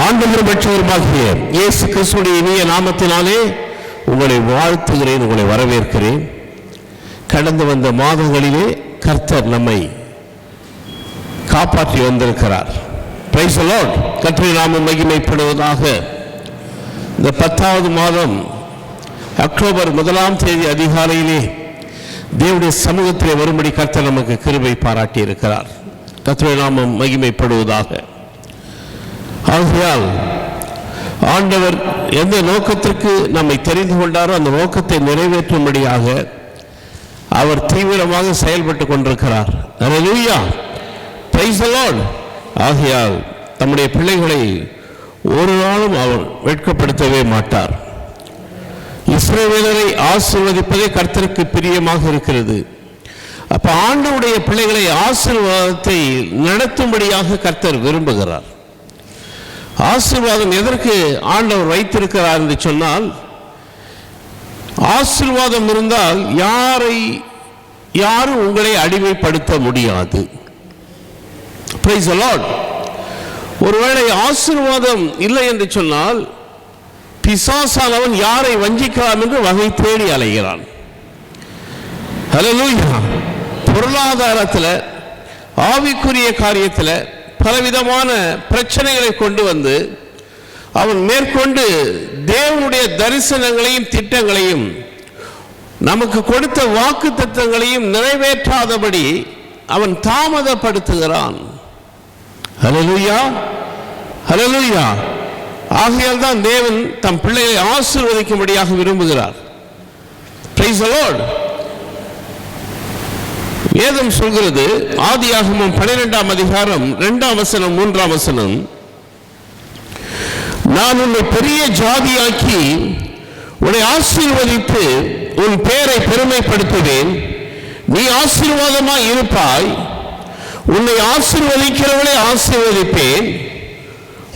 ஆண்டவர் பெற்றவருமாகிய இயேசு கிறிஸ்துவின் இனிய நாமத்தினாலே உங்களை வாழ்த்துகிறேன், உங்களை வரவேற்கிறேன். கடந்து வந்த மாதங்களிலே கர்த்தர் நம்மை காப்பாற்றி வந்திருக்கிறார். Price the Lord. கர்த்தருடைய நாமம் மகிமைப்படுவதாக. இந்த 10வது மாதம் அக்டோபர் 1ஆம் தேதி அதிகாலையிலே தேவனுடைய சமூகத்திலே வரும்படி கர்த்தர் நமக்கு கிருபை பாராட்டி இருக்கிறார். கர்த்தருடைய நாமம் மகிமைப்படுவதாக. ஆகையால் ஆண்டவர் எந்த நோக்கத்திற்கு நம்மை தெரிந்து கொண்டாரோ அந்த நோக்கத்தை நிறைவேற்றும்படியாக அவர் தீவிரமாக செயல்பட்டு கொண்டிருக்கிறார். ஹல்லேலூயா, பிரைஸ் தி லார்ட். ஆகையால் தம்முடைய பிள்ளைகளை ஒரு நாளும் அவர் வெட்கப்படுத்தவே மாட்டார். இஸ்ரவேலரை ஆசீர்வதிப்பதே கர்த்தருக்கு பிரியமாக இருக்கிறது. அப்ப ஆண்டவருடைய பிள்ளைகளை ஆசீர்வாதத்தை நடத்தும்படியாக கர்த்தர் விரும்புகிறார். ஆசீர்வாதம் எதற்கு ஆண்டவர் வைத்திருக்கிறார் என்று சொன்னால், ஆசீர்வாதம் இருந்தால் யாரும் உங்களை அடிமைப்படுத்த முடியாது. Price the Lord. ஒருவேளை ஆசீர்வாதம் இல்லை என்று சொன்னால் பிசாசானவன் யாரை வஞ்சிக்கலாம் என்று வகை தேடி அலைகிறான். ஹல்லேலூயா. பொருளாதாரத்தில், ஆவிக்குரிய காரியத்தில் பலவிதமான பிரச்சனைகளை கொண்டு வந்து அவன் மேற்கொண்டு தேவனுடைய தரிசனங்களையும் திட்டங்களையும் நமக்கு கொடுத்த வாக்கு தத்தங்களையும் நிறைவேற்றாதபடி அவன் தாமதப்படுத்துகிறான். ஹல்லேலூயா, ஹல்லேலூயா. ஆகையால் தான் தேவன் தம் பிள்ளைகளை ஆசீர்வதிக்கும்படியாக விரும்புகிறார். Price the Lord. வேதம் சொல்கிறது, ஆதியாகமம் 12ஆம் அதிகாரம் 2ஆம் வசனம் 3ஆம் வசனம், நான் உன்னை பெரிய ஜாதியாக்கி உன்னை ஆசீர்வதித்து உன் பெயரை பெருமைப்படுத்துவேன், நீ ஆசீர்வாதமாய் இருப்பாய், உன்னை ஆசீர்வதிக்கிறவனை ஆசீர்வதிப்பேன்,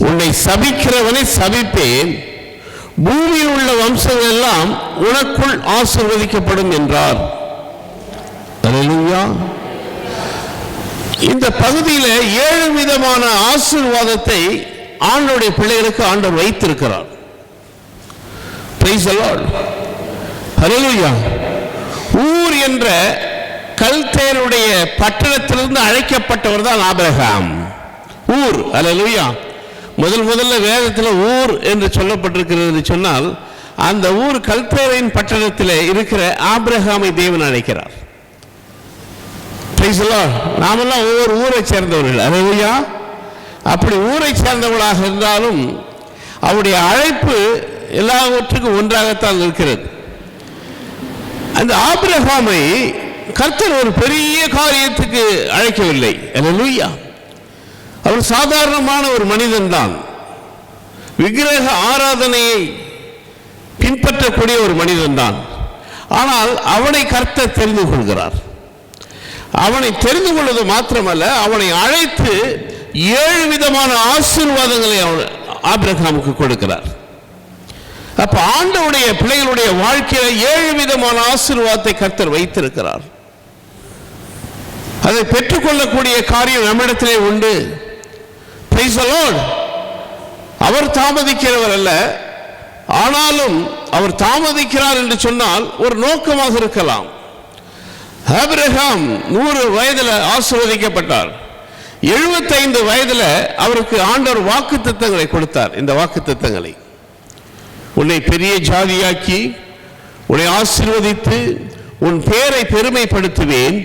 உன்னை சபிக்கிறவனை சபிப்பேன், பூமியில் உள்ள வம்சங்கள் எல்லாம் உனக்குள் ஆசீர்வதிக்கப்படும் என்றார். ஹல்லேலூயா. இந்த பகுதியில் 7 விதமான ஆசீர்வாதத்தை ஆண்டவருடைய பிள்ளைகளுக்கு ஆண்டவர் வைத்திருக்கிறார். Praise the Lord. ஹல்லேலூயா. ஊர் என்ற கல்தேருடைய பட்டணத்திலிருந்து அழைக்கப்பட்டவர் தான் ஆபிரகாம். ஊர். ஹல்லேலூயா. முதல்ல வேதத்தில் ஊர் என்று சொல்லப்பட்டிருக்கிறது சொன்னால், அந்த ஊர் கல்தேரின் பட்டணத்தில் இருக்கிற ஆபிரகாமை தேவன் அழைக்கிறார். நாமெல்லாம் ஒவ்வொரு ஊரை சேர்ந்தவர்கள். ஹல்லேலூயா. அப்படி ஊரை சேர்ந்தவர்களாக இருந்தாலும் அவருடைய அழைப்பு எல்லாவற்றுக்கும் ஒன்றாகத்தான் இருக்கிறது. அந்த ஆபிரகாமை கர்த்தர் ஒரு பெரிய காரியத்துக்கு அழைக்கவில்லை. ஹல்லேலூயா. அவர் சாதாரணமான ஒரு மனிதன் தான். விக்கிரக ஆராதனையை பின்பற்றக்கூடிய ஒரு மனிதன் தான். ஆனால் அவனை கர்த்தர் தெரிந்து கொள்கிறார். அவனை தெரிந்து கொள்வது மாத்திரமல்ல, அவனை அழைத்து 7 விதமான ஆசீர்வாதங்களை ஆபிரகாமுக்கு கொடுக்கிறார். அப்ப ஆண்டவருடைய பிள்ளைகளுடைய வாழ்க்கையில 7 விதமான ஆசீர்வாதத்தை கர்த்தர் வைத்திருக்கிறார். அதை பெற்றுக்கொள்ளக்கூடிய காரியம் நம்மிடத்திலே உண்டு. Price the Lord. அவர் தாமதிக்கிறவர் அல்ல. ஆனாலும் அவர் தாமதிக்கிறார் என்று சொன்னால் ஒரு நோக்கமாக இருக்கலாம். ஆபிரகாம் 100 வயதில் ஆசீர்வதிக்கப்பட்டார். 75 வயதில் அவருக்கு ஆண்டவர் வாக்குத்தத்தங்களை கொடுத்தார். இந்த வாக்குத்தத்தங்களை, உன்னை பெரிய ஜாதியாக்கி உன்னை ஆசீர்வதித்து உன் பெயரை பெருமைப்படுத்துவேன்,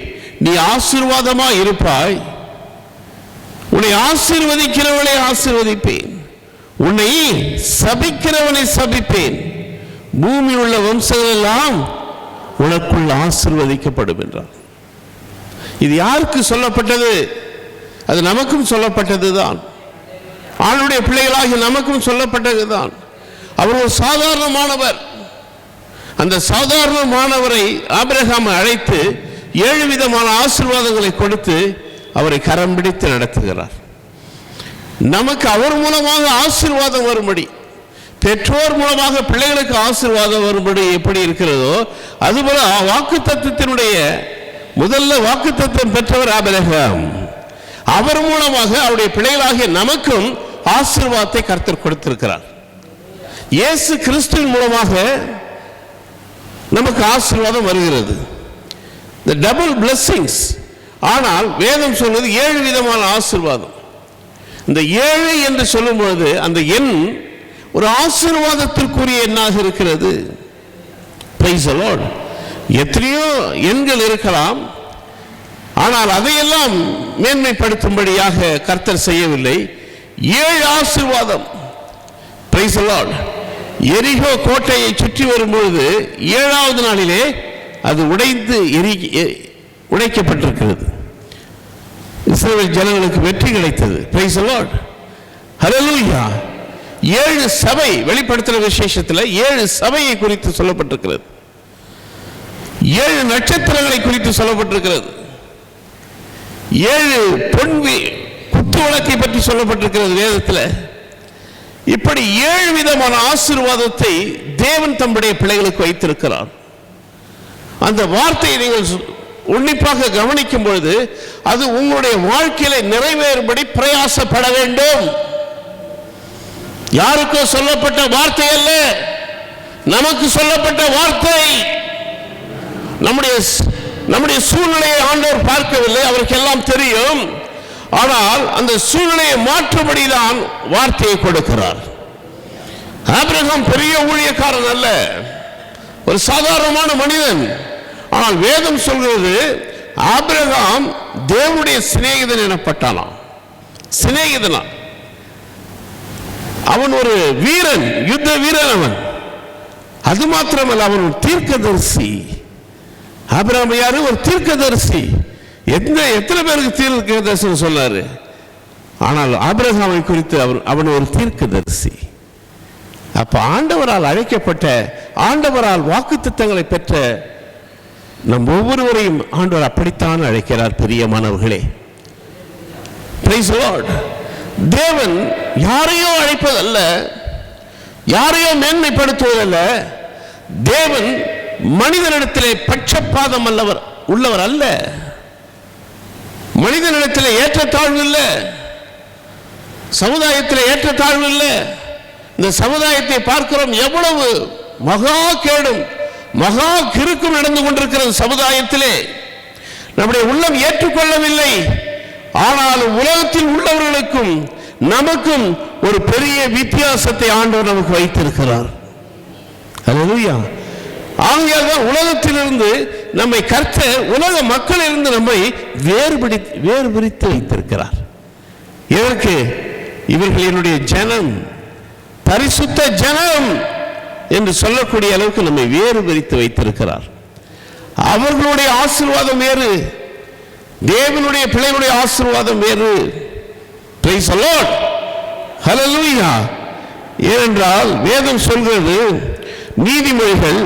நீ ஆசீர்வாதமாய் இருப்பாய், உன்னை ஆசீர்வதிக்கிறவனை ஆசீர்வதிப்பேன், உன்னை சபிக்கிறவனை சபிப்பேன், பூமியில் உள்ள வம்சங்கள் எல்லாம் உனக்குள் ஆசீர்வதிக்கப்படும் என்றார். இது யாருக்கு சொல்லப்பட்டது? அது நமக்கும் சொல்லப்பட்டதுதான். ஆளுடைய பிள்ளைகளாகி நமக்கும் சொல்லப்பட்டதுதான். அவர் ஒரு சாதாரணமானவர். அந்த சாதாரணமானவரை ஆபிரகாம் அழைத்து 7 விதமான ஆசீர்வாதங்களை கொடுத்து அவரை கரம் பிடித்து நடத்துகிறார். நமக்கு அவர் மூலமாக ஆசீர்வாதம் வரும்படி, பெற்றோர் மூலமாக பிள்ளைகளுக்கு ஆசீர்வாதம் வரும்படி எப்படி இருக்கிறதோ அதுபோல வாக்குத்தத்தத்தினுடைய முதல்ல வாக்குத்தத்தம் பெற்றவர் ஆபிரகாம். அவர் மூலமாக அவருடைய பிள்ளைகளாகிய நமக்கும் ஆசீர்வாதத்தை கர்த்தர் கொடுத்திருக்கிறார். இயேசு கிறிஸ்துவின் மூலமாக நமக்கு ஆசீர்வாதம் வருகிறது, the double blessings. ஆனால் வேதம் சொல்வது 7 விதமான ஆசீர்வாதம். இந்த 7 என்று சொல்லும் பொழுது அந்த எண் ஒரு ஆசீர்வாதத்திற்குரிய எண்ணாக இருக்கிறது. Praise the Lord. எத்தனையோ எண்கள் இருக்கலாம், ஆனால் அதையெல்லாம் மேன்மைப்படுத்தும்படியாக கர்த்தர் செய்யவில்லை. 7 ஆசீர்வாதம். Praise the Lord. எரிகோ கோட்டையை சுற்றி வரும்பொழுது 7வது நாளிலே அது உடைக்கப்பட்டிருக்கிறது. இஸ்ரவேல் ஜனங்களுக்கு வெற்றி கிடைத்தது. Praise the Lord. Hallelujah. 7 சபை வெளிப்படுத்தின விசேஷத்தில் 7 சபையை குறித்து சொல்லப்பட்டிருக்கிறது. 7 நட்சத்திரங்களை குறித்து சொல்லப்பட்டிருக்கிறது. 7 பொன் குத்து விளக்கை பற்றி சொல்லப்பட்டிருக்கிறது வேதத்தில். இப்படி 7 விதமான ஆசீர்வாதத்தை தேவன் தம்முடைய பிள்ளைகளுக்கு வைத்திருக்கிறார். அந்த வார்த்தையை நீங்கள் உன்னிப்பாக கவனிக்கும் பொழுது அது உங்களுடைய வாழ்க்கையில நிறைவேறும்படி பிரயாசப்பட வேண்டும். யாருக்கோ சொல்லப்பட்ட வார்த்தை அல்ல, நமக்கு சொல்லப்பட்ட வார்த்தை. நம்முடைய சூழ்நிலையை ஆண்டவர் பார்க்கவில்லை, அவருக்கு எல்லாம் தெரியும். ஆனால் அந்த சூழ்நிலையை மாற்றும்படிதான் வார்த்தையை கொடுக்கிறார். ஆபிரகாம் பெரிய ஊழியக்காரன் அல்ல, ஒரு சாதாரணமான மனிதன். ஆனால் வேதம் சொல்கிறது ஆபிரகாம் தேவனுடைய சிநேகிதன் எனப்பட்டானாம். சிநேகிதனா, அவன் ஒரு வீரன், யுத்த வீரன். அவன் அது மாத்திரமல்ல, அவன் ஒரு தீர்க்கதரிசி. ஆபிரகாம் யாரு? ஒரு தீர்க்கதரிசி. எத்தனை பேருக்கு தீர்க்கதரிசி சொன்னாரு? ஆனால் ஆபிரகாமை குறித்து அவன் ஒரு தீர்க்கதரிசி. அப்ப ஆண்டவரால் அழைக்கப்பட்ட, ஆண்டவரால் வாக்குத்தத்தங்களை பெற்ற நம் ஒவ்வொருவரையும் ஆண்டவர் அப்படித்தான் அழைக்கிறார். பிரியமானவர்களே, பிரைஸ் தி லார்ட். தேவன் யாரையோ அழைப்பதல்ல, யாரையோ மேன்மைப்படுத்துவதல்ல. தேவன் மனிதனிடத்திலே பட்சபாதம் உள்ளவர் அல்ல. மனிதனிடத்திலே ஏற்றத்தாழ்வு இல்லை, சமுதாயத்தில் ஏற்றத்தாழ்வு இல்லை. இந்த சமுதாயத்தை பார்க்கிறோம், எவ்வளவு மகா கேடும் மகா கிறுக்கும் நடந்து கொண்டிருக்கிறது சமுதாயத்திலே. நம்முடைய உள்ளம் ஏற்றுக்கொள்ளவில்லை. ஆனால் உலகத்தில் உள்ளவர்களுக்கும் நமக்கும் ஒரு பெரிய வித்தியாசத்தை ஆண்டவர் நமக்கு வைத்திருக்கிறார். அல்லேலூயா. ஆகையால் உலகத்திலிருந்து நம்மை கர்த்தர் உலக மக்களிலிருந்து நம்மை வேறுபிரித்து வைத்திருக்கிறார். இதற்கு இவர்கள் என்னுடைய ஜனம், பரிசுத்த ஜனம் என்று சொல்லக்கூடிய அளவுக்கு நம்மை வேறுபிரித்து வைத்திருக்கிறார். அவர்களுடைய ஆசீர்வாதம் வேறு, தேவனுடைய பிள்ளைகளுடைய ஆசீர்வாதம் வேறு. Praise the Lord. Hallelujah. ஏனென்றால் வேதம் சொல்கிறது, நீதிமொழிகள்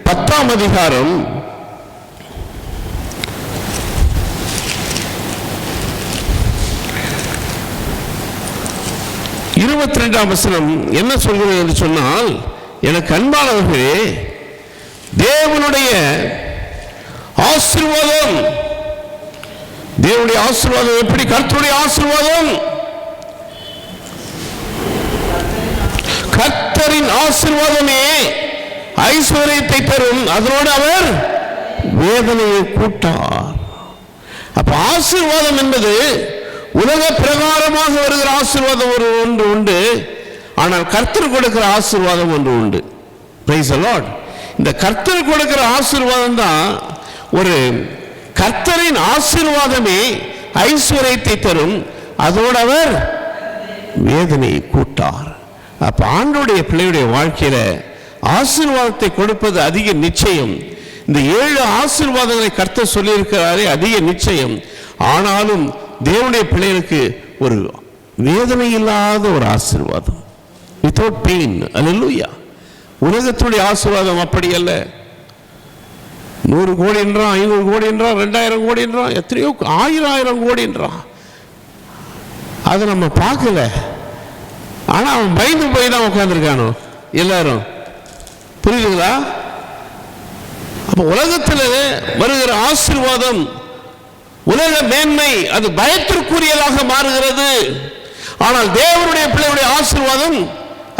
10ஆம் அதிகாரம் 22ஆம் வசனம் என்ன சொல்கிறது என்று சொன்னால், எனக்கு அன்பானவர்களே, தேவனுடைய ஆசீர்வாதம், தேவனுடைய ஆசீர்வாதம் எப்படி? கர்த்தருடைய ஆசீர்வாதம், கர்த்தரின் ஆசீர்வாதமே ஐஸ்வர்யத்தை தரும், அதனோடு அவர் வேதனையை கூட்டார். அப்ப ஆசீர்வாதம் என்பது உலக பிரகாரமாக வருகிற ஆசீர்வாதம் ஒன்று உண்டு, ஆனால் கர்த்தர் கொடுக்கிற ஆசீர்வாதம் ஒன்று உண்டு. Praise the Lord. இந்த கர்த்தர் கொடுக்கிற ஆசீர்வாதம் தான் ஒரு கர்த்தரின் ஆசீர்வாதமே ஐஸ்வர்யத்தை தரும், அதோடு அவர் வேதனையை கூட்டார். அப்ப ஆண்டோடைய பிள்ளையுடைய வாழ்க்கையில ஆசீர்வாதத்தை கொடுப்பது அதிக நிச்சயம். இந்த 7 ஆசீர்வாதங்களை கர்த்தர் சொல்லியிருக்கிறாரே, அதிக நிச்சயம். ஆனாலும் தேவனுடைய பிள்ளைகளுக்கு ஒரு வேதனை இல்லாத ஒரு ஆசீர்வாதம், வித்தவுட் பெயின். அல்லேலூயா. உலகத்துடைய ஆசீர்வாதம் அப்படி அல்ல. 100 கோடி என்றான், 500 கோடி என்றான், 2000 கோடி என்றான், எத்தனையோ 1000 கோடி என்றான். அதை நம்ம பார்க்கல. ஆனா அவன் பயந்து போய் தான் உட்கார்ந்துருக்கானோ எல்லாரும். புரியுதுங்களா? அப்ப உலகத்தில் வருகிற ஆசீர்வாதம், உலக மேன்மை, அது பயத்திற்குரியதாக மாறுகிறது. ஆனால் தேவனுடைய பிள்ளையுடைய ஆசீர்வாதம்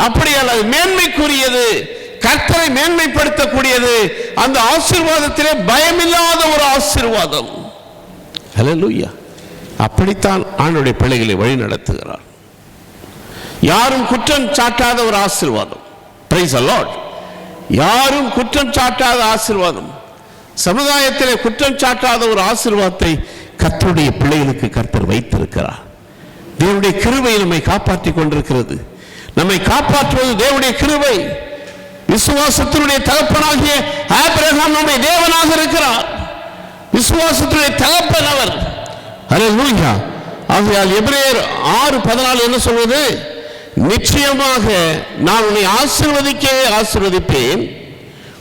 அப்படி அல்ல, மேன்மைக்குரியது, கர்த்தரை மேன்மைப்படுத்தக்கூடியது. அந்த ஆசீர்வாதத்திலே பயமில்லாத ஒரு ஆசீர்வாதம். ஹல்லேலூயா. அப்படித்தான் ஆண்டவருடைய பிள்ளைகளை வழி நடத்துகிறார். யாரும் குற்றம் சாட்டாத ஒரு ஆசீர்வாதம். Price the Lord. யாரும் குற்றம் சாட்டாத ஆசீர்வாதம், சமுதாயத்திலே குற்றம் சாட்டாத ஒரு ஆசீர்வாதத்தை கர்த்தருடைய பிள்ளைகளுக்கு கர்த்தர் வைத்திருக்கிறார். தேவனுடைய கிருபை நம்மை காப்பாற்றிக் கொண்டிருக்கிறது. நம்மை காப்பாற்றுவது தேவனுடைய கிருபை. விசுவாசத்தினுடைய தகப்பனாகிய ஆபிரகாம் நம்முடைய தேவனாக இருக்கிறார். விசுவாசத்தினுடைய தகப்பன் அவர். ஹல்லேலூயா. ஆகையால் எபிரேயர் 6:14 என்ன சொல்வது? நிச்சயமாக நான் உன்னை ஆசீர்வதிக்கவே ஆசீர்வதிப்பேன்,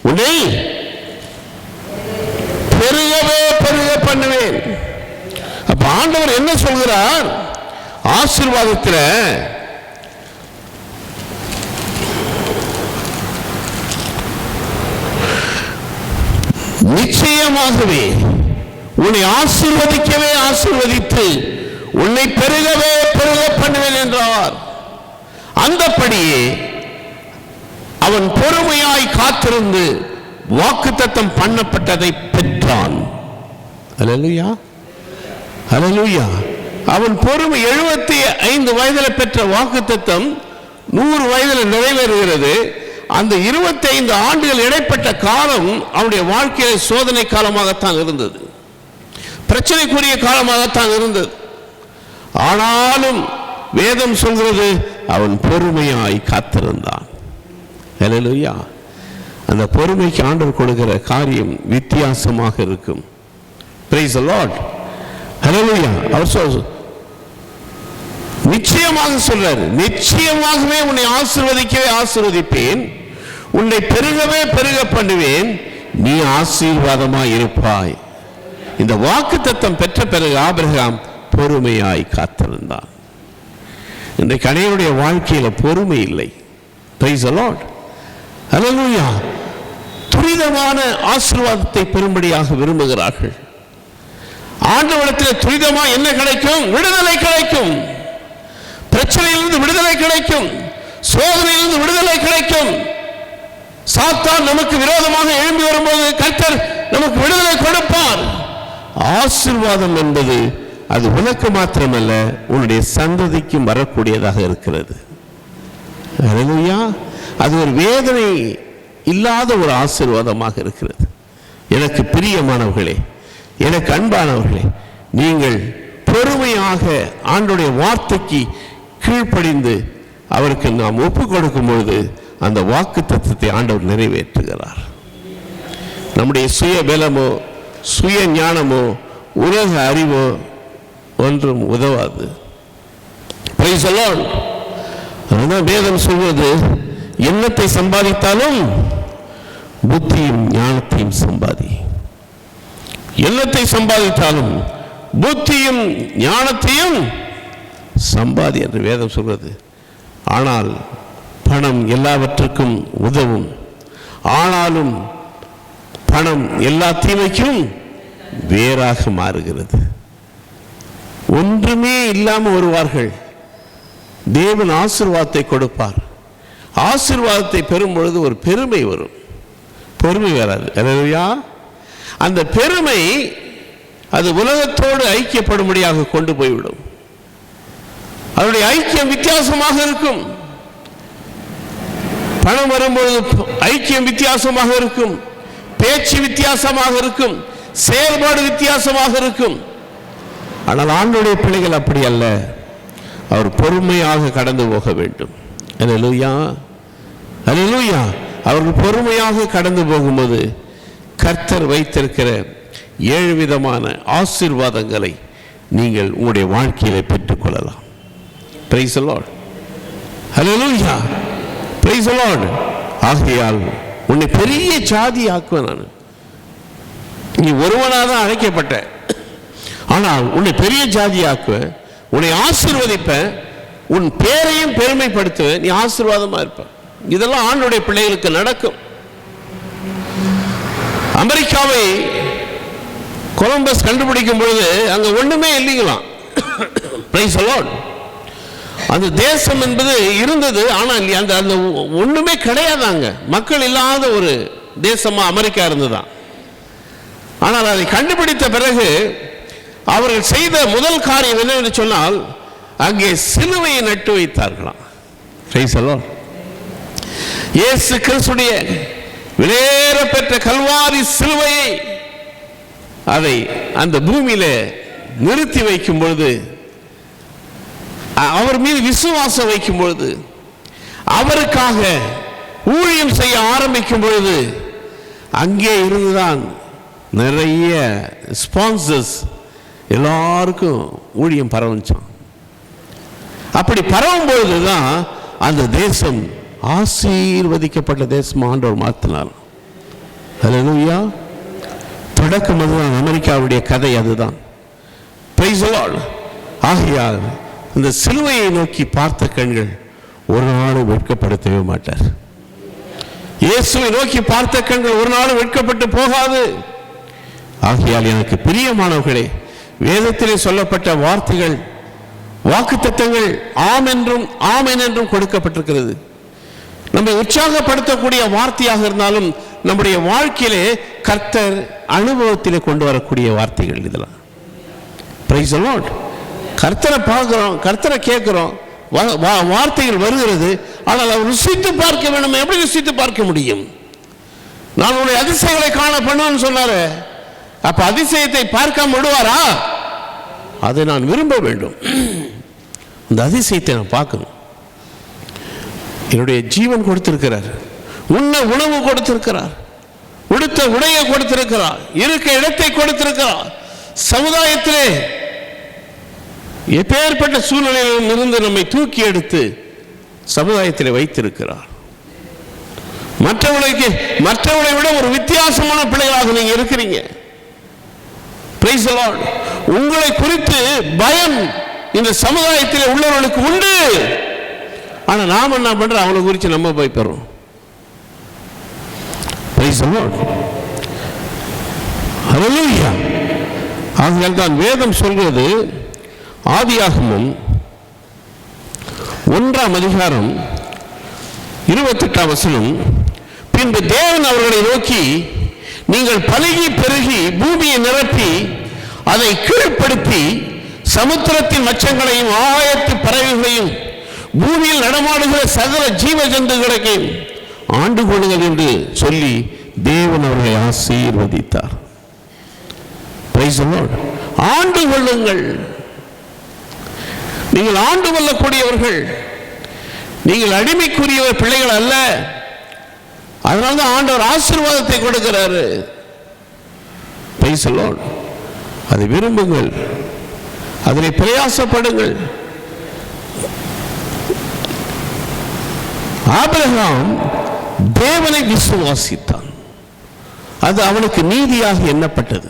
உன்னை பெருகவே பெருக பண்ணுவேன். அப்ப ஆண்டவர் என்ன சொல்கிறார்? ஆசீர்வாதத்தில் நிச்சயமாகவே உன்னை ஆசீர்வதிக்கவே ஆசீர்வதித்து உன்னை பெருகவே பெருக பண்ணுவேன் என்றார். அந்தபடியே அவன் பொறுமையாய் காத்திருந்து வாக்குத்தத்தம் பண்ணப்பட்டதை பெற்றான். ஹல்லேலூயா. ஹல்லேலூயா. அவன் பொறுமை 75 வயதில் பெற்ற வாக்குத்தத்தம் 100 வயதில் நிறைவேறுகிறது. அந்த 25 ஆண்டுகள் இடைப்பட்ட காலம் அவனுடைய வாழ்க்கையில சோதனை காலமாகத்தான் இருந்தது, பிரச்சனைக்குரிய காலமாகத்தான் இருந்தது. ஆனாலும் வேதம் சொல்கிறது அவன் பொறுமையாய் காத்திருந்தான். ஹல்லேலூயா. அந்த பொறுமைக்கு ஆண்டவர் கொடுக்கிற காரியம் வித்தியாசமாக இருக்கும். Price the Lord. ஹல்லேலூயா. அவர் நிச்சயமாக சொல்றாரு, நிச்சயமாகவே உன்னை ஆசீர்வதிக்கவே ஆசீர்வதிப்பேன், உன்னை பெருகவே பெருக பண்ணுவேன், நீ ஆசீர்வாதமாய் இருப்பாய். இந்த வாக்குத்தத்தம் பெற்ற பிறகு ஆபிரகாம் பொறுமையாய் காத்திருந்தான். இன்றைக்கு அனைவருடைய வாழ்க்கையில பொறுமை இல்லை. Price the Lord. ஹல்லேலூயா. துரிதமான ஆசீர்வாதத்தை பெறும்படியாக விரும்புகிறார்கள். ஆண்டவரிடத்தில் துரிதமா என்ன கிடைக்கும்? விடுதலை கிடைக்கும். பிரச்சனையிலிருந்து விடுதலை கிடைக்கும். சோதனையிலிருந்து விடுதலை கிடைக்கும். சாத்தான் நமக்கு விரோதமாக எழும்பி வரும்போது கர்த்தர் நமக்கு விடுதலை கொடுப்பார். ஆசீர்வாதம் என்பது அது உனக்கு மாத்திரமல்ல, உன்னுடைய சந்ததிக்கும் வரக்கூடியதாக இருக்கிறது. ஹல்லேலூயா. அது ஒரு வேதனை இல்லாத ஒரு ஆசீர்வாதமாக இருக்கிறது. எனக்கு பிரியமானவர்களே, எனக்கு அன்பானவர்களே, நீங்கள் பொறுமையாக ஆண்டவருடைய வார்த்தைக்கு கீழ்ப்படிந்து அவருக்கு நாம் ஒப்பு கொடுக்கும் பொழுது அந்த வாக்குத்தத்தத்தை ஆண்டவர் நிறைவேற்றுகிறார். நம்முடைய சுய பலமோ சுய ஞானமோ உலக அறிவோ ஒன்றும் உதவாது. Price the Lord. அதுதான் வேதம் சொல்வது, எண்ணத்தை சம்பாதித்தாலும் புத்தியும் ஞானத்தையும் சம்பாதி. எண்ணத்தை சம்பாதித்தாலும் புத்தியும் ஞானத்தையும் சம்பாதி என்று வேதம் சொல்வது. ஆனால் பணம் எல்லாவற்றுக்கும் உதவும். ஆனாலும் பணம் எல்லா தீமைக்கும் வேறாக மாறுகிறது. ஒன்றுமே இல்லாமல் வருவார்கள். தேவன் ஆசீர்வாதத்தை கொடுப்பார். ஆசீர்வாதத்தை பெறும் பொழுது ஒரு பெருமை வரும், பொறுமை வராது. ஹல்லேலூயா. அந்த பெருமை அது உலகத்தோடு ஐக்கியப்படும்படியாக கொண்டு போய்விடும். அதனுடைய ஐக்கியம் வித்தியாசமாக இருக்கும். பணம் வரும்பொழுது ஐக்கியம் வித்தியாசமாக இருக்கும், பேச்சு வித்தியாசமாக இருக்கும், செயல்பாடு வித்தியாசமாக இருக்கும். ஆனால் ஆண்டவருடைய பிள்ளைகள் அப்படி அல்ல. அவர் பொறுமையாக கடந்து போக வேண்டும். ஹல்லேலூயா. ஹல்லேலூயா. அவர்கள் பொறுமையாக கடந்து போகும்போது கர்த்தர் வைத்திருக்கிற 7 விதமான ஆசீர்வாதங்களை நீங்கள் உங்களுடைய வாழ்க்கையில பெற்றுக்கொள்ளலாம். Price the Lord. Hallelujah. Praise the Lord. ஆகையால் உன்னை பெரிய ஜாதி ஆக்குவேன். நான் நீ ஒருவனாக தான் அழைக்கப்பட்ட, ஆனால் உன்னை பெரிய ஜாதி ஆக்குவேன், உன்னை ஆசீர்வதிப்பேன், உன் பேரையும் பெருமைப்படுத்துவேன், நீ ஆசீர்வாதமா இருப்ப. இதெல்லாம் ஆண்டவருடைய பிள்ளைகளுக்கு நடக்கும். அமெரிக்காவை கொலம்பஸ் கண்டுபிடிக்கும் பொழுது அங்க ஒண்ணுமே இல்லைங்களாம். Price the Lord. அந்த தேசம் என்பது இருந்தது. ஆனால் அந்த அந்த ஒண்ணுமே கிடையாதாங்க. மக்கள் இல்லாத ஒரு தேசமா அமெரிக்கா இருந்ததுதான். ஆனால் அதை கண்டுபிடித்த பிறகு அவர்கள் செய்த முதல் காரியம் என்னவென்று சொன்னால், அங்கே சிலுவையை நட்டு வைத்தார்களாம். இயேசு கிறிஸ்துடைய விலையேற பெற்ற கல்வாரி சிலுவையை அதை அந்த பூமியில நிறுத்தி வைக்கும் பொழுது, அவர் மீது விசுவாசம் வைக்கும் பொழுது, அவருக்காக ஊழியம் செய்ய ஆரம்பிக்கும் பொழுது, அங்கே இருந்துதான் நிறைய ஸ்பான்சர்ஸ் எல்லாருக்கும் ஊழியம் பரவச்சான். அப்படி பரவும் பொழுதுதான் அந்த தேசம் ஆசீர்வதிக்கப்பட்ட தேசம் ஆண்டவர் மாற்றினார். ஹல்லேலூயா. தொடக்கம் அதுதான். அமெரிக்காவுடைய கதை அதுதான். Price the Lord. ஆகையால் இந்த சிலுவையை நோக்கி பார்த்த கண்கள் ஒரு நாளும் வெட்கப்படுத்தவே மாட்டார். இயேசுவை நோக்கி பார்த்த கண்கள் ஒரு நாளும் வெட்கப்பட்டு போகாது. ஆகையால் எனக்கு பிரியமானவர்களே, வேதத்திலே சொல்லப்பட்ட வார்த்தைகள், வாக்குத்தத்தங்கள் ஆம் என்றும் ஆமென் என்றும் கொடுக்கப்பட்டிருக்கிறது. நம்மை உற்சாகப்படுத்தக்கூடிய வார்த்தையாக இருந்தாலும் நம்முடைய வாழ்க்கையிலே கர்த்தர் அனுபவத்திலே கொண்டு வரக்கூடிய வார்த்தைகள் இதெல்லாம். Price the Lord. கர்த்தரை பார்க்கிறோம், கர்த்தரை கேட்கிறோம், வார்த்தைகள் வருகிறது. ஆனால் அவர் ருசித்து பார்க்க வேண்டும். எப்படி ருசித்து பார்க்க முடியும்? நான் உன்னுடைய அதிசயங்களை காண பண்ணுவேன்னு சொன்னாரு. அப்ப அதிசயத்தை பார்க்காம விடுவாரா? அதை நான் விரும்ப வேண்டும். அந்த அதிசயத்தை நான் பார்க்கணும். என்னுடைய ஜீவன் கொடுத்திருக்கிறார், உண்ண உணவு கொடுத்திருக்கிறார், உடுத்த உடையை கொடுத்திருக்கிறார், இருக்க இடத்தை கொடுத்திருக்கிறார். சமுதாயத்திலே எப்பேற்பட்ட சூழ்நிலையிலும் இருந்து நம்மை தூக்கி எடுத்து சமுதாயத்தில் வைத்திருக்கிறார். மற்றவர்களை விட ஒரு வித்தியாசமான பிள்ளைகளாக நீங்க இருக்கிறீங்க. Price the Lord. உங்களை குறித்து பயம் இந்த சமுதாயத்தில் உள்ளவர்களுக்கு உண்டு. ஆனா நாம என்ன பண்றோம்? அவங்களை குறித்து நம்ம பயப்படுறோம். Praise the Lord. ஹல்லேலூயா. ஆகையால் தான் வேதம் சொல்கிறது, ஆதியாகமம் 1:28, பின்பு தேவன் அவர்களை நோக்கி, நீங்கள் பலுகி பெருகி பூமியை நிரப்பி அதை கீழ்ப்படுத்தி சமுத்திரத்தின் மச்சங்களையும் ஆகாயத்து பறவைகளையும் பூமியில் நடமாடுகிற சகல ஜீவ ஜந்துகளையும் ஆண்டு கொள்ளுங்கள் என்று சொல்லி தேவன் அவர்களை ஆசீர்வதித்தார். Price the Lord. ஆண்டு கொள்ளுங்கள். நீங்கள் ஆண்டு கொள்ளக்கூடியவர்கள், நீங்கள் அடிமைக்குரிய பிள்ளைகள் அல்ல. அதனால்தான் ஆண்டவர் ஆசீர்வாதத்தை கொடுக்கிறாரு. Price the Lord. அதை விரும்புங்கள், அதில் பிரயாசப்படுங்கள். ஆபிரகாம் தேவனை விசுவாசித்தான், அது அவனுக்கு நீதியாக எண்ணப்பட்டது.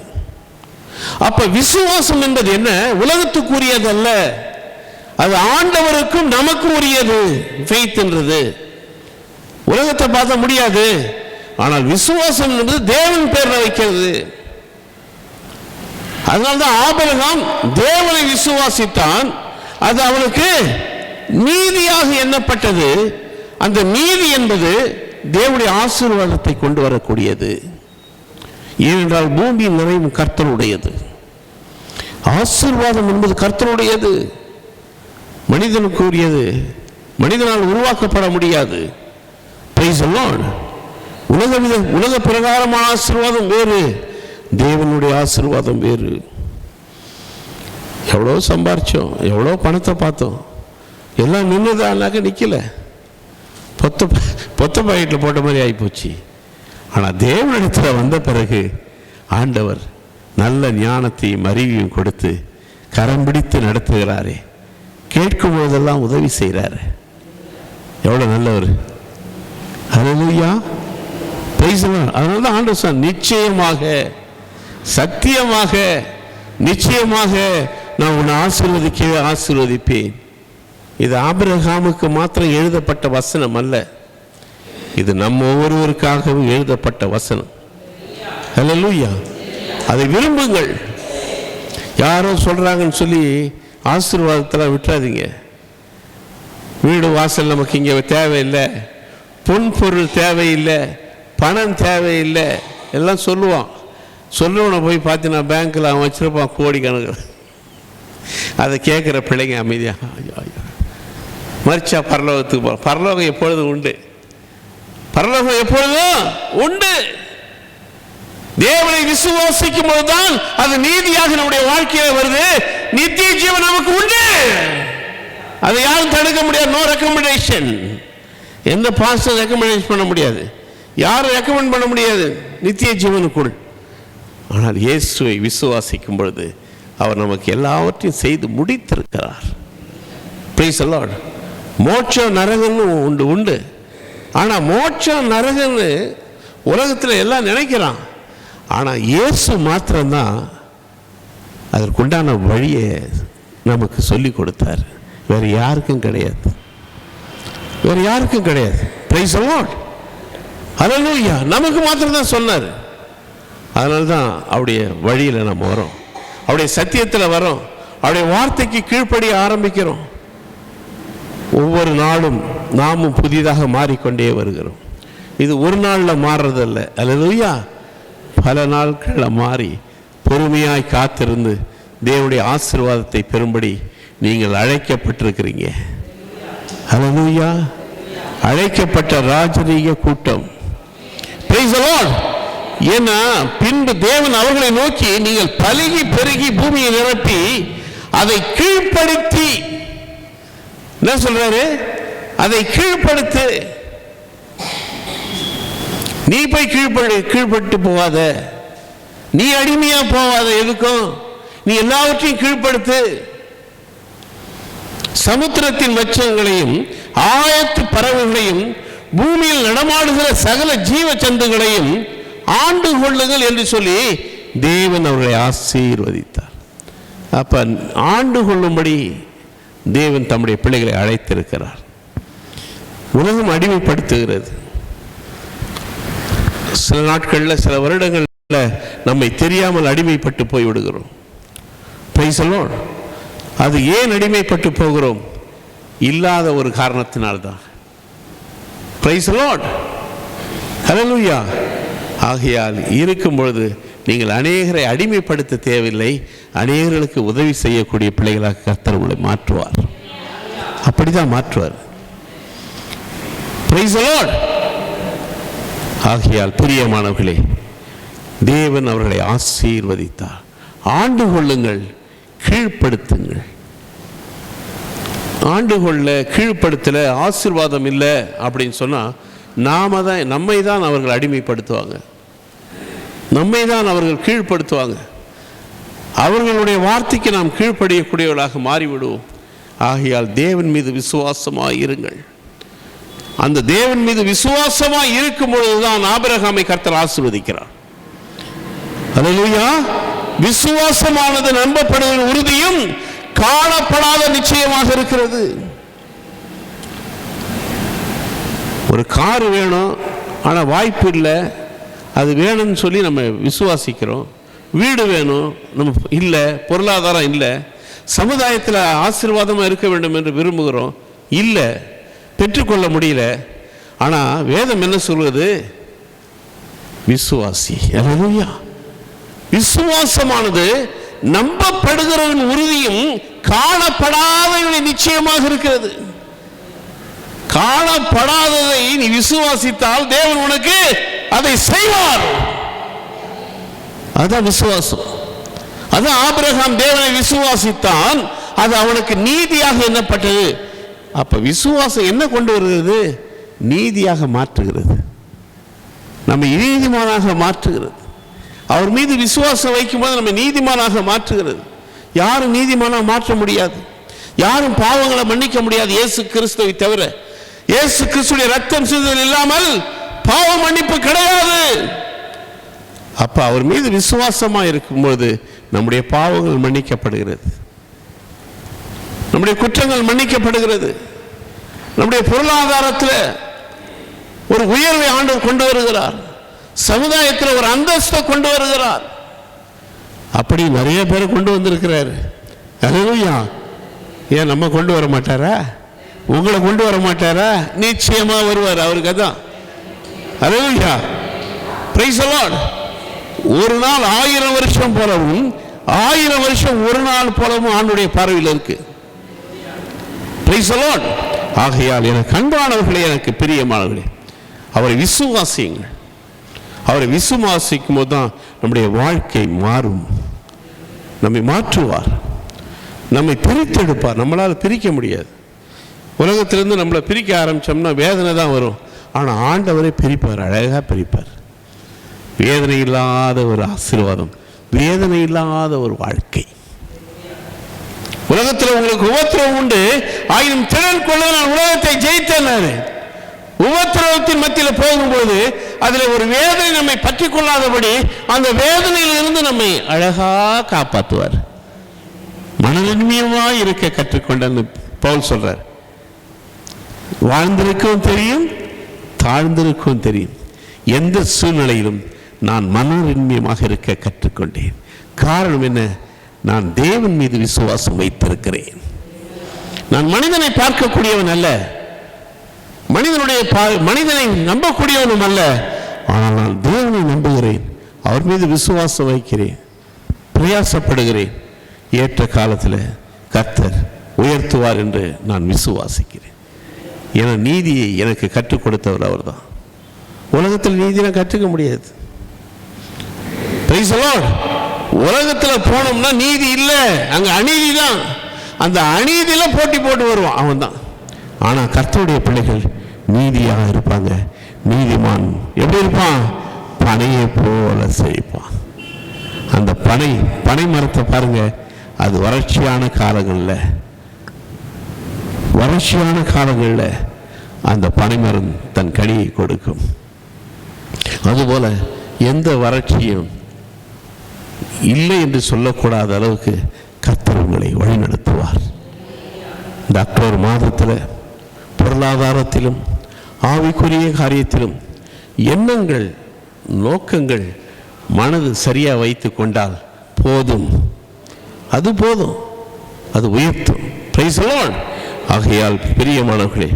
அப்ப விசுவாசம் என்பது என்ன? உலகத்துக்குரியது அல்ல, அது ஆண்டவருக்கும் நமக்கும் உரியது. ஃபெய்த் என்றது உலகத்தை பார்த்த முடியாது. ஆனால் விசுவாசம் என்பது தேவன் பேர்ல வைக்கிறது. அதனால்தான் ஆபிரகாம் தேவனை விசுவாசித்தான், அது அவனுக்கு நீதியாக எண்ணப்பட்டது. அந்த நீதி என்பது தேவனுடைய ஆசீர்வாதத்தை கொண்டு வரக்கூடியது. ஏனென்றால் பூமியின் நிறைவும் கர்த்தருடையது. ஆசீர்வாதம் என்பது கர்த்தருடையது, மனிதனுக்கு உரியது, மனிதனால் உருவாக்கப்பட முடியாது. Price the Lord. உலக பிரகாரமான ஆசீர்வாதம் வேறு, தேவனுடைய ஆசீர்வாதம் வேறு. எவ்வளோ சம்பாரிச்சோம், எவ்வளோ பணத்தை பார்த்தோம், எல்லாம் நின்றுதானாக்க நிற்கல, பொத்த பாக்கெட்டில் போட்ட மாதிரி ஆகிப்போச்சு. ஆனால் தேவனிடத்தில் வந்த பிறகு ஆண்டவர் நல்ல ஞானத்தையும் அறிவையும் கொடுத்து கரம் பிடித்து நடத்துகிறாரே, கேட்கும் போதெல்லாம் உதவி செய்கிறாரு. எவ்வளோ நல்லவர். ஹல்லேலூயா. Praise the Lord. அதனால தான் ஆண்டவர் சொன்னார், நிச்சயமாக சத்தியமாக நிச்சயமாக நான் உன்னை ஆசீர்வதிக்கவே ஆசீர்வதிப்பேன். இது ஆபிரகாமுக்கு மாத்திரம் எழுதப்பட்ட வசனம் அல்ல, இது நம்ம ஒவ்வொருவருக்காகவும் எழுதப்பட்ட வசனம். ஹல்லேலூயா. அதை விரும்புங்கள். யாரோ சொல்றாங்கன்னு சொல்லி ஆசீர்வாதத்தில் விட்டுறாதீங்க. வீடு வாசல் நமக்கு இங்கே தேவையில்லை, பொன் பொருள் தேவையில்லை, பணம் தேவையில்லை எல்லாம் சொல்லுவான். சொல்லுவனை போய் பார்த்தீங்கன்னா பேங்க்கில் அவன் வச்சுருப்பான் கோடிக்கணக்கு. அதை கேட்குற பிள்ளைங்க அமைதியாக மறிச்சா பரலோகத்துக்கு போகிறோம். பரலோகம் எப்பொழுதும் உண்டு, பரலோகம் எப்பொழுதும் உண்டு. தேவனை விசுவாசிக்கும் போதுதான் அது நீதியாக நம்முடைய வாழ்க்கையில் வருது. நித்திய ஜீவன் நமக்கு உண்டு. அதை யாரும் தடுக்க முடியாது. No recommendation. எந்த பாஸ்டர் ரெக்கமெண்டேஷன் பண்ண முடியாது, யாரும் ரெக்கமெண்ட் பண்ண முடியாது நித்திய ஜீவனுக்குள். ஆனால் இயேசுவை விசுவாசிக்கும் பொழுது அவர் நமக்கு எல்லாவற்றையும் செய்து முடித்திருக்கிறார். Price the Lord. மோட்சம் நரகன்னு உண்டு. ஆனால் மோட்சம் நரகன்னு உலகத்தில் எல்லாம் நினைக்கிறான். ஆனால் இயேசு மாத்திரம்தான் அதற்குண்டான வழியை நமக்கு சொல்லி கொடுத்தார். வேறு யாருக்கும் கிடையாது, வேறு யாருக்கும் கிடையாது. Praise the Lord. ஹல்லேலூயா. நமக்கு மாத்திரம்தான் சொன்னார். அதனால தான் அவருடைய வழியில் நம்ம வரோம், அவருடைய சத்தியத்தில் வரோம், அவருடைய வார்த்தைக்கு கீழ்ப்படிய ஆரம்பிக்கிறோம். ஒவ்வொரு நாளும் நாமும் புதிதாக மாறிக்கொண்டே வருகிறோம். இது ஒரு நாளில் மாறுறதில்ல. ஹல்லேலூயா. பல நாட்களில் மாறி பொறுமையாய் காத்திருந்து தேவனுடைய ஆசீர்வாதத்தை பெறும்படி நீங்கள் அழைக்கப்பட்டிருக்கிறீங்க. ஹல்லேலூயா. அழைக்கப்பட்ட ராஜரீக கூட்டம். Price the Lord. ஏன்னா பின்பு தேவன் அவர்களை நோக்கி நீங்கள் பலுகி பெருகி பூமியை நிரப்பி அதை கீழ்ப்படுத்தி, என்ன சொல்றாரு? அதை கீழ்ப்படுத்து. நீ போய் கீழ்பட்டு போவாத, நீ அடிமையா போவாத. எதுக்கும் நீ எல்லாவற்றையும் கீழ்ப்படுத்து. சமுத்திரத்தின் மச்சங்களையும் ஆயத்து பறவைகளையும் பூமியில் நடமாடுகிற சகல ஜீவ ஜந்துகளையும் ஆண்டு கொள்ளுங்கள் என்று சொல்லி தேவன் அவர்களை ஆசீர்வதித்தார். அப்ப ஆண்டு கொள்ளும்படி தேவன் தம்முடைய பிள்ளைகளை அழைத்திருக்கிறார். உலகம் அடிமைப்படுத்துகிறது. சில நாட்களில், சில வருடங்களில் நம்மை தெரியாமல் அடிமைப்பட்டு போய்விடுகிறோம். Price the Lord. அது ஏன் அடிமைப்பட்டு போகிறோம்? இல்லாத ஒரு காரணத்தினால்தான். Praise the Lord. ஹல்லேலூயா. ஆகையால் இருக்கும் பொழுது நீங்கள் அநேகரை அடிமைப்படுத்த தேவையில்லை. அநேகர்களுக்கு உதவி செய்யக்கூடிய பிள்ளைகளாக கர்த்தர் உங்களை மாற்றுவார். அப்படிதான் மாற்றுவார். Price the Lord. ஆகையால் பிரியமானவர்களே, தேவன் அவர்களை ஆசீர்வதித்தார். ஆண்டு கொள்ளுங்கள், கீழ்ப்படுத்துங்கள். ஆண்டு கொள்ள கீழ்ப்படுத்தல ஆசீர்வாதம் இல்லை அப்படின்னு சொன்னால் நம்மை தான் அவர்கள் அடிமைப்படுத்துவாங்க, நம்மை தான் அவர்கள் கீழ்ப்படுத்துவாங்க. அவர்களுடைய வார்த்தைக்கு நாம் கீழ்ப்படியக்கூடியவர்களாக மாறிவிடுவோம். ஆகையால் தேவன் மீது விசுவாசமாக இருங்கள். அந்த தேவன் மீது விசுவாசமாக இருக்கும் பொழுதுதான் ஆபிரகாமை கர்த்தர் ஆசீர்வதிக்கிறார். ஹல்லேலூயா. விசுவாசமானது நம்பப்படுகிற உறுதியும் காணப்படாத நிச்சயமாக இருக்கிறது. ஒரு கார் வேணும், ஆனால் வாய்ப்பு இல்லை, அது வேணும்னு சொல்லி நம்ம விசுவாசிக்கிறோம். வீடு வேணும், நம்ம இல்லை, பொருளாதாரம் இல்லை, சமுதாயத்தில் ஆசீர்வாதமாக இருக்க வேண்டும் என்று விரும்புகிறோம், இல்லை, பெற்றுக்கொள்ள முடியல. ஆனால் வேதம் என்ன சொல்வது? விசுவாசி. ஹல்லேலூயா. விசுவாசமானது நம்பப்படுகிறவன் உறுதியும் காணப்படாதவன் நிச்சயமாக இருக்கிறது. காணப்படாததை நீ விசுவாசித்தால் தேவன் உனக்கு அதை செய்வார். அதான் விசுவாசம். அதான் ஆபிரகாம் தேவனை விசுவாசித்தான், அது அவனுக்கு நீதியாக எண்ணப்பட்டது. அப்ப விசுவாசம் என்ன கொண்டு வருகிறது? நீதியாக மாற்றுகிறது, நம்ம நீதிமானாக மாற்றுகிறது. அவர் மீது விசுவாசம் வைக்கும்போது நம்ம நீதிமானாக மாற்றுகிறது. யாரும் நீதிமானாக மாற்ற முடியாது, யாரும் பாவங்களை மன்னிக்க முடியாது இயேசு கிறிஸ்துவை தவிர. இயேசு கிறிஸ்துடைய ரத்தம் சிந்துதல் இல்லாமல் பாவ மன்னிப்பு கிடையாது. அப்ப அவர் மீது விசுவாசமா இருக்கும்போது நம்முடைய பாவங்கள் மன்னிக்கப்படுகிறது, நம்முடைய குற்றங்கள் மன்னிக்கப்படுகிறது, நம்முடைய பொருளாதாரத்தில் ஒரு உயர்வை ஆண்டவர் கொண்டு வருகிறார், சமுதாயத்தில் ஒரு அந்தஸ்தை கொண்டு வருகிறார். அப்படி நிறைய பேர் கொண்டு வந்திருக்கிறார். ஹல்லேலூயா. ஏன் நம்ம கொண்டு வர மாட்டாரா? உங்களை கொண்டு வர மாட்டாரா? நிச்சயமா வருவார். அவருக்கு அதான். ஹல்லேலூயா, பிரைஸ் தி லார்ட். ஒரு நாள் 1000 வருஷம் போலவும் 1000 வருஷம் ஒரு நாள் போலவும் ஆண்டுடைய பார்வையில் இருக்கு. Price the Lord. ஆகையால் எனக்கு அன்பானவர்களே, எனக்கு பிரியமானவர்களே, அவரை விசுவாசியுங்கள். அவரை விசுவாசிக்கும் போது தான் நம்முடைய வாழ்க்கை மாறும். நம்மை மாற்றுவார், நம்மை பிரித்தெடுப்பார். நம்மளால் பிரிக்க முடியாது. உலகத்திலிருந்து நம்மளை பிரிக்க ஆரம்பித்தோம்னா வேதனை தான் வரும். ஆனால் ஆண்டவரை பிரிப்பார், அழகாக பிரிப்பார். வேதனை இல்லாத ஒரு ஆசீர்வாதம், வேதனை இல்லாத ஒரு வாழ்க்கை. உலகத்தில் உங்களுக்கு உபத்திரவம் உண்டு, ஆயினும் திறன் கொள்ள நான் உலகத்தை ஜெயித்தேன். உபத்திரவத்தின் மத்தியில் போகும்போது அதில் ஒரு வேதனை நம்மை பற்றி கொள்ளாதபடி அந்த வேதனையில் இருந்து நம்மை அழகாக காப்பாற்றுவார். மனநிலைமையாக இருக்க கற்றுக்கொண்டு பவுல் சொல்றார். வாழ்ந்திருக்கவும் தெரியும், தாழ்ந்திருக்கவும் தெரியும். எந்த சூழ்நிலையிலும் நான் மனநிலைமையாக இருக்க கற்றுக்கொண்டேன். காரணம் என்ன? நான் தேவன் மீது விசுவாசம் வைத்திருக்கிறேன். நான் மனிதனை பார்க்கக்கூடியவன் அல்ல, மனிதனை நம்பக்கூடியவனும் அல்ல. ஆனால் நான் தேவனை நம்புகிறேன், அவர் மீது விசுவாசம் வைக்கிறேன், பிரயாசப்படுகிறேன். ஏற்ற காலத்தில் கர்த்தர் உயர்த்துவார் என்று நான் விசுவாசிக்கிறேன். என நீதியை எனக்கு கற்றுக் கொடுத்தவர் அவர் தான். உலகத்தில் நீதியை கற்றுக்க முடியாது. Price the Lord. உலகத்தில் போனோம்னா நீதி இல்லை, அங்கே அநீதி தான். அந்த அநீதியில் போட்டி போட்டு வருவான் அவன் தான். ஆனால் கர்த்தருடைய பிள்ளைகள் நீதியாக இருப்பாங்க. நீதிமான் எப்படி இருப்பான்? பனையை போல செழிப்பான். அந்த பனை மரத்தை பாருங்க, அது வறட்சியான காலங்களில் அந்த பனைமரம் தன் கனியை கொடுக்கும். அதுபோல எந்த வறட்சியும் இல்லை என்று சொல்லக்கூடாத அளவுக்கு கர்த்தர் உங்களை வழிநடத்துவார். இந்த அக்டோபர் மாதத்தில் பொருளாதாரத்திலும் ஆவிக்குரிய காரியத்திலும் எண்ணங்கள், நோக்கங்கள், மனது சரியாக வைத்து கொண்டால் போதும். அது போதும், அது உயர்த்தும். Price the Lord. ஆகையால் பிரியமானவர்களே,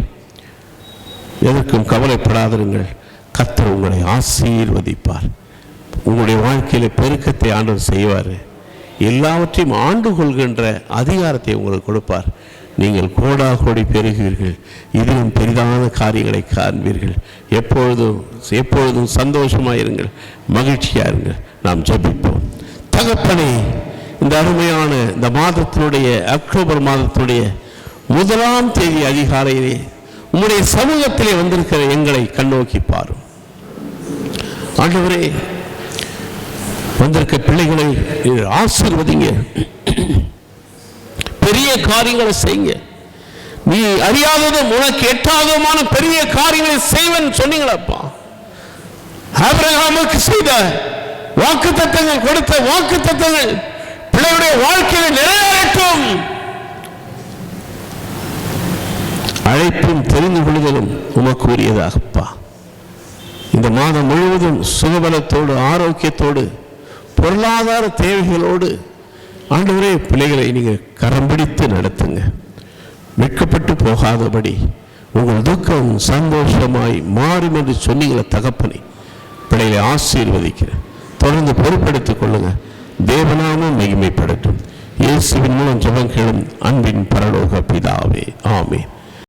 எதற்கும் கவலைப்படாதிருங்கள். கர்த்தர் உங்களை ஆசீர்வதிப்பார். உங்களுடைய வாழ்க்கையில் பெருக்கத்தை ஆண்டவர் செய்வார். எல்லாவற்றையும் ஆண்டு கொள்கின்ற அதிகாரத்தை உங்களுக்கு கொடுப்பார். நீங்கள் கோடா கோடி பெறுவீர்கள். இதிலும் பெரிதான காரியங்களை காண்பீர்கள். எப்பொழுதும் சந்தோஷமாயிருங்கள், மகிழ்ச்சியாக இருங்கள். நாம் ஜெபிப்போம். தகப்பனே, இந்த அருமையான இந்த மாதத்தினுடைய அக்டோபர் மாதத்தினுடைய 1ஆம் தேதி அதிகாலையிலே உம்முடைய சமூகத்திலே வந்திருக்கிற எங்களை கண்ணோக்கி பாரும். ஆண்டவரே, வந்திருக்க பிள்ளைகளை ஆசீர்வதிங்க, பெரிய காரியங்களை செய்யுங்க. நீ அறியாததும் உனக்கு எட்டாததுமான பெரிய காரியங்களை செய்வன் சொன்னீங்களப்பா. ஆபிரகாமுக்கு செய்த வாக்குத்தத்தங்கள், கொடுத்த வாக்குத்தத்தங்கள் பிள்ளையுடைய வாழ்க்கையில் நிறைவேறட்டும். அழைப்பும் தெரிந்து கொள்ளுதலும் உமக்கு உரியதாகப்பா. இந்த மாதம் முழுவதும் சுகபலத்தோடு, ஆரோக்கியத்தோடு, பொருளாதார தேவைகளோடு ஆண்டவரே பிள்ளைகளை நீங்கள் கரம் பிடித்து நடத்துங்க. வெட்கப்பட்டு போகாதபடி உங்கள் துக்கம் சந்தோஷமாய் மாறும் என்று சொன்னீங்கள தகப்பனை, பிள்ளைகளை ஆசீர்வதிக்கிறேன். தொடர்ந்து பொறுப்பெடுத்துக் கொள்ளுங்க. தேவநாமம் மகிமைப்படட்டும். இயேசுவின் மூலம் ஜெபம் கேளும் அன்பின் பரலோக பிதாவே, ஆமென்.